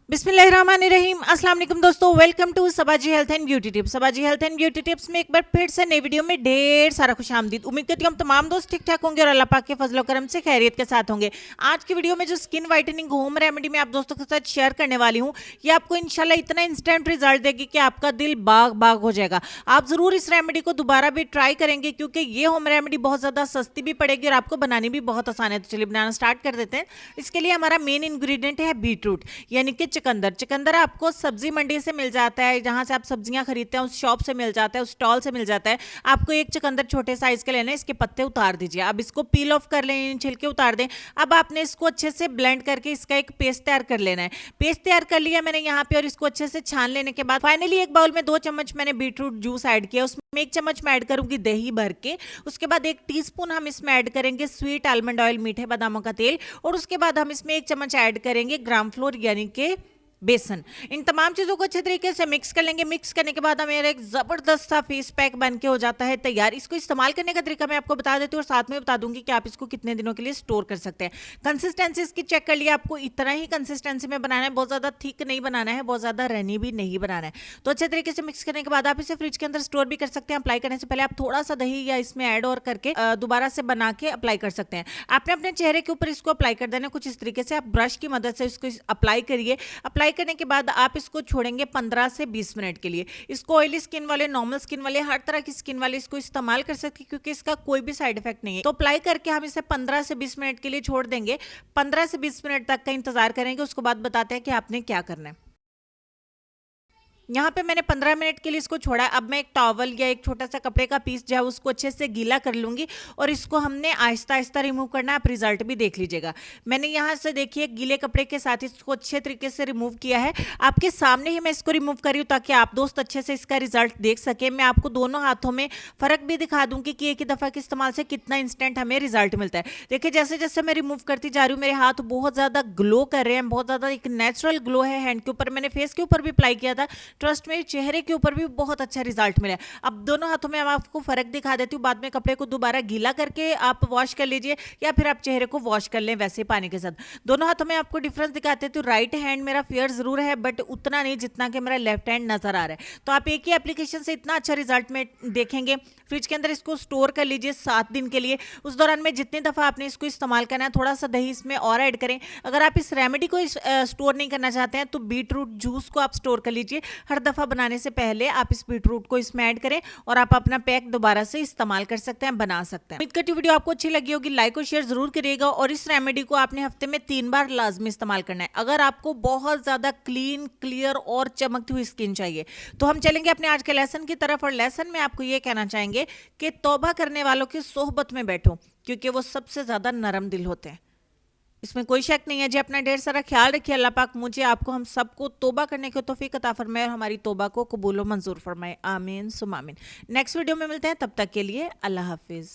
बिस्मिल्लाहिर्रहमानिर्रहीम। अस्सलाम वालेकुम दोस्तों, welcome to Sabaji health and beauty tips. Sabaji health and beauty tips में एक बार फिर से नई वीडियो में ढेर सारा खुशामदीद। उम्मीद करती हूँ हम तमाम दोस्त ठीक ठाक होंगे और अल्लाह पाक के फजल करम से खैरियत के साथ होंगे। आज की वीडियो में जो स्किन वाइटनिंग होम रेमेडी मैं आप दोस्तों के साथ शेयर करने वाली हूँ, ये आपको इंशाल्लाह इतना इंस्टेंट रिजल्ट देगी कि आपका दिल बाग बाग हो जाएगा। आप जरूर इस रेमेडी को दोबारा भी ट्राई करेंगे क्योंकि ये होम रेमेडी बहुत ज्यादा सस्ती भी पड़ेगी और आपको बनानी भी बहुत आसान है। तो चलिए बनाना स्टार्ट कर देते हैं। इसके लिए हमारा मेन इंग्रेडिएंट है बीटरूट यानी कि चुकंदर। चुकंदर आपको सब्जी मंडी से मिल जाता है, जहां से आप सब्जियां खरीदते हैं उस शॉप से मिल जाता है, उस स्टॉल से मिल जाता है। आपको एक चुकंदर छोटे साइज के लेना है, इसके पत्ते उतार दीजिए। अब इसको पील ऑफ कर लें, छिलके उतार दें। अब आपने इसको अच्छे से ब्लेंड करके इसका एक पेस्ट तैयार कर लेना है। पेस्ट तैयार कर लिया मैंने यहाँ पे और इसको अच्छे से छान लेने के बाद फाइनली एक बाउल में 2 चम्मच मैंने बीटरूट जूस ऐड किया, उसमें 1 चम्मच मैं ऐड करूंगी दही भर के। उसके बाद 1 टीस्पून हम इसमें ऐड करेंगे स्वीट आलमंड ऑयल, मीठे बादामों का तेल, और उसके बाद हम इसमें 1 चम्मच ऐड करेंगे ग्राम फ्लोर यानी कि बेसन। इन तमाम चीजों को अच्छे तरीके से मिक्स कर लेंगे। मिक्स करने के बाद हमें एक जबरदस्त सा फेस पैक बन के हो जाता है तैयार। इसको इस्तेमाल करने का तरीका मैं आपको बता देती हूँ और साथ में बता दूंगी कि आप इसको कितने दिनों के लिए स्टोर कर सकते हैं। कंसिस्टेंसी इसकी चेक कर लिया, आपको इतना ही कंसिस्टेंसी में बनाना है, बहुत ज्यादा थिक नहीं बनाना है, बहुत ज्यादा रहनी भी नहीं बनाना है। तो अच्छे तरीके से मिक्स करने के बाद आप इसे फ्रिज के अंदर स्टोर भी कर सकते हैं। अप्लाई करने से पहले आप थोड़ा सा दही या इसमें ऐड और करके दोबारा से बना के अप्लाई कर सकते हैं। आपने अपने चेहरे के ऊपर इसको अप्लाई कर देना कुछ इस तरीके से। आप ब्रश की मदद से इसको अप्लाई करिए। अप्लाई करने के बाद आप इसको छोड़ेंगे 15 से 20 मिनट के लिए। इसको ऑयली स्किन वाले, नॉर्मल स्किन वाले, हर तरह की स्किन वाले इसको इस्तेमाल कर सकते हैं क्योंकि इसका कोई भी साइड इफेक्ट नहीं है। तो अप्लाई करके हम इसे 15 से 20 मिनट के लिए छोड़ देंगे। 15 से 20 मिनट तक का इंतजार करेंगे, उसके बाद बताते हैं कि आपने क्या करना है। यहाँ पे मैंने 15 मिनट के लिए इसको छोड़ा। अब मैं एक टॉवल या एक छोटा सा कपड़े का पीस जो है उसको अच्छे से गीला कर लूंगी और इसको हमने आहिस्ता आहिस्ता रिमूव करना है। आप रिजल्ट भी देख लीजिएगा। मैंने यहाँ से देखिए गीले कपड़े के साथ इसको अच्छे तरीके से रिमूव किया है। आपके सामने ही मैं इसको रिमूव कर रही हूँ ताकि आप दोस्त अच्छे से इसका रिजल्ट देख सके। मैं आपको दोनों हाथों में फर्क भी दिखा दूंगी कि एक ही दफा के इस्तेमाल से कितना इंस्टेंट हमें रिजल्ट मिलता है। देखिए जैसे जैसे मैं रिमूव करती जा रही हूँ मेरे हाथ बहुत ज्यादा ग्लो कर रहे हैं, बहुत ज्यादा एक नेचुरल ग्लो है हैंड के ऊपर। मैंने फेस के ऊपर भी अप्लाई किया था, ट्रस्ट में चेहरे के ऊपर भी बहुत अच्छा रिजल्ट मिला है। अब दोनों हाथों में मैं आपको फर्क दिखा देती हूँ। बाद में कपड़े को दोबारा गीला करके आप वॉश कर लीजिए या फिर आप चेहरे को वॉश कर लें वैसे पानी के साथ। दोनों हाथों में आपको डिफरेंस दिखाते हैं। तो राइट हैंड मेरा फेयर जरूर है बट उतना नहीं जितना कि मेरा लेफ्ट हैंड नजर आ रहा है। तो आप एक ही एप्लीकेशन से इतना अच्छा रिजल्ट में देखेंगे। फ्रिज के अंदर इसको स्टोर कर लीजिए 7 दिन के लिए। उस दौरान में जितनी दफा आपने इसको इस्तेमाल करना है थोड़ा सा दही इसमें और ऐड करें। अगर आप इस रेमेडी को स्टोर नहीं करना चाहते हैं तो बीटरूट जूस को आप स्टोर कर लीजिए। हर दफा बनाने से पहले आप इस बीटरूट को इसमें ऐड करें और आप अपना पैक दोबारा से इस्तेमाल कर सकते हैं, बना सकते हैं। उम्मीद करती हूं वीडियो आपको अच्छी लगी होगी। लाइक और शेयर जरूर करिएगा और इस रेमेडी को आपने हफ्ते में 3 बार लाजमी इस्तेमाल करना है। अगर आपको बहुत ज्यादा क्लीन, क्लियर और चमकती हुई स्किन चाहिए तो हम चलेंगे अपने आज के लेसन की तरफ। और लेसन में आपको यह कहना चाहेंगे कि तौबा करने वालों की सोहबत में बैठो क्योंकि वो सबसे ज्यादा नरम दिल होते हैं। इसमें कोई शक नहीं है जी। अपना ढेर सारा ख्याल रखिए। अल्लाह पाक मुझे, आपको, हम सबको तौबा करने की तौफीक अता फरमाए और हमारी तौबा को कबूल व मंजूर फरमाए। आमीन सुम आमीन। नेक्स्ट वीडियो में मिलते हैं, तब तक के लिए अल्लाह हाफिज।